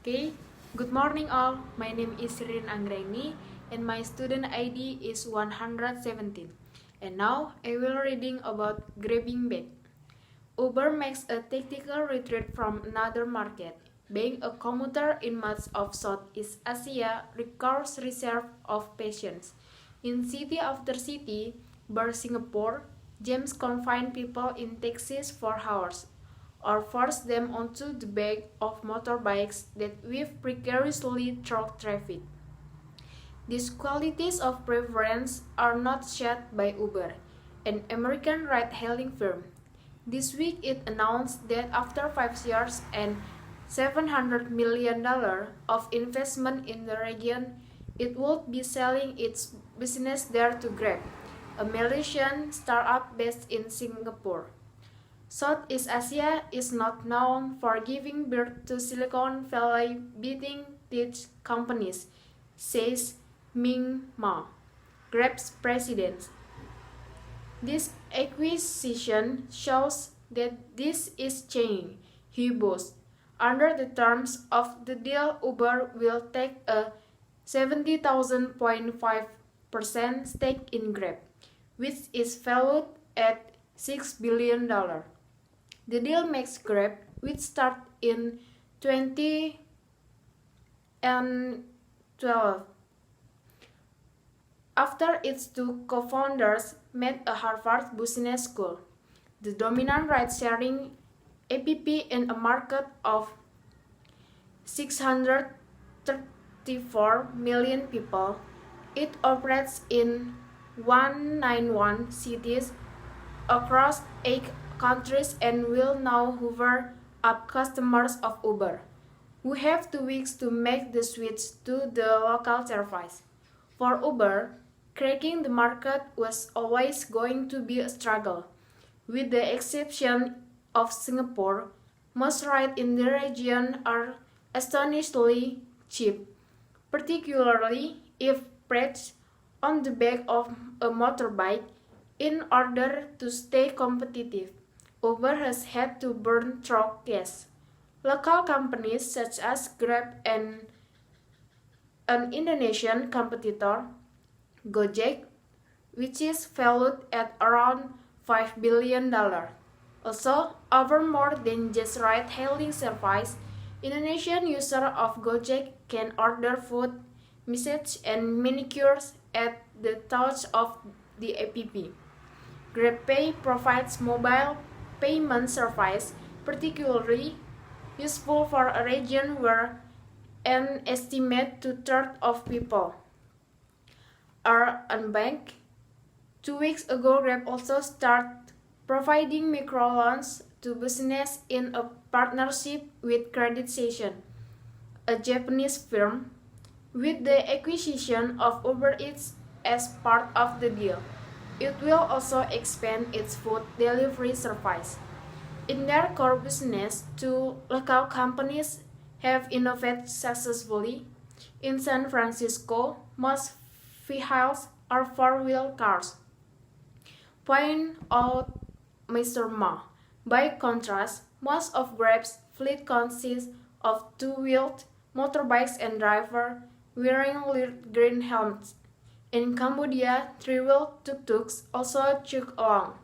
Okay, good morning all. My name is Rin Anggraini and my student ID is 117. And now I will reading about grabbing bag. Uber makes a tactical retreat from another market. Being a commuter in much of Southeast Asia requires reserve of patience. In city after city, bar Singapore, James confine people in taxis for hours, or force them onto the back of motorbikes that weave precariously through traffic. These qualities of preference are not shared by Uber, an American ride-hailing firm. This week it announced that after 5 years and $700 million of investment in the region, it would be selling its business there to Grab, a Malaysian startup based in Singapore. Southeast Asia is not known for giving birth to Silicon Valley beating tech companies, says Ming Ma, Grab's president. This acquisition shows that this is changing, he boasts. Under the terms of the deal, Uber will take a 70,000.5% stake in Grab, which is valued at $6 billion. The deal makes Grab, which started in 2012, after its two co-founders met a Harvard Business School, the dominant ride-sharing app in a market of 634 million people. It operates in 191 cities across 8 countries and will now hoover up customers of Uber, who have 2 weeks to make the switch to the local service. For Uber, cracking the market was always going to be a struggle. With the exception of Singapore, most rides in the region are astonishingly cheap, particularly if perched on the back of a motorbike. In order to stay competitive, Uber has had to burn through cash. Local companies such as Grab and an Indonesian competitor, Gojek, which is valued at around $5 billion. Also, over more than just ride-hailing service, Indonesian users of Gojek can order food, massage, and manicures at the touch of the app. GrabPay provides mobile payment service, particularly useful for a region where an estimated two-thirds of people are unbanked. 2 weeks ago, Grab also started providing microloans to businesses in a partnership with Credit Session, a Japanese firm. With the acquisition of Uber Eats as part of the deal, it will also expand its food delivery service. In their core business, two local companies have innovated successfully. In San Francisco, most vehicles are four-wheel cars, point out Mr. Ma. By contrast, most of Grab's fleet consists of two-wheeled motorbikes and drivers wearing green helmets. In Cambodia, three-wheeled tuk-tuks also chug along,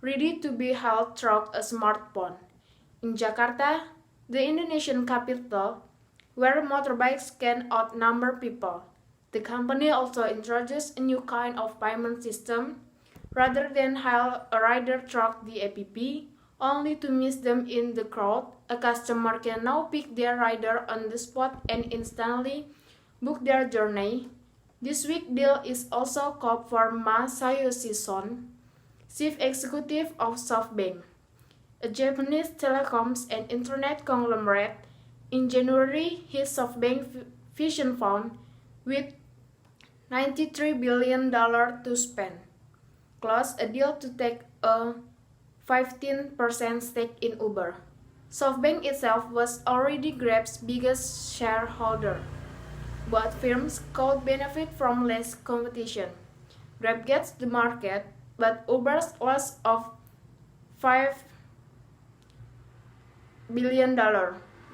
ready to be hailed through a smartphone. In Jakarta, the Indonesian capital, where motorbikes can outnumber people, the company also introduced a new kind of payment system. Rather than hail a rider through the app, only to miss them in the crowd, a customer can now pick their rider on the spot and instantly book their journey. This week's deal is also called for Masayoshi Son, chief executive of SoftBank, a Japanese telecoms and internet conglomerate. In January, his SoftBank Vision Fund, with $93 billion to spend, closed a deal to take a 15% stake in Uber. SoftBank itself was already Grab's biggest shareholder. Both firms could benefit from less competition. Grab gets the market, but Uber's loss of $5 billion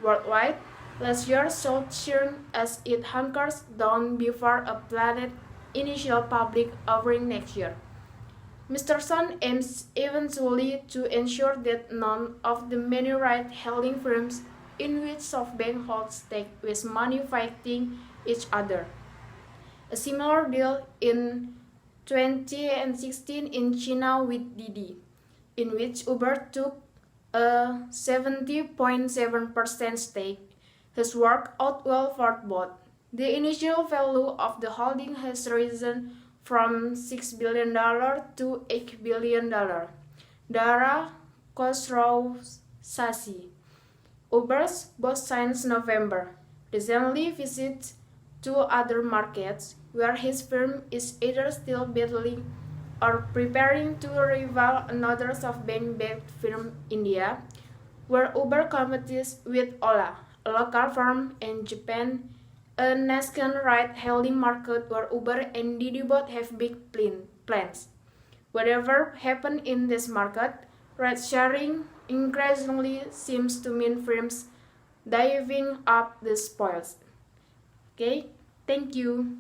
worldwide Last year saw churn as it hunkers down before a planned initial public offering next year. Mr. Sun aims eventually to ensure that none of the many ride-hailing firms in which SoftBank holds stake with money fighting each other. A similar deal in 2016 in China with Didi, in which Uber took a 70.7% stake, has worked out well for both. The initial value of the holding has risen from $6 billion to $8 billion. Dara Khosrowshahi, Uber's boss since November, recently visited two other markets where his firm is either still battling or preparing to rival another SoftBank-backed firm, India, where Uber competes with Ola, a local firm, and Japan, a nascent ride-hailing market where Uber and Didi both have big plans. Whatever happens in this market, ride-sharing increasingly seems to mean firms diving up the spoils. Okay, thank you.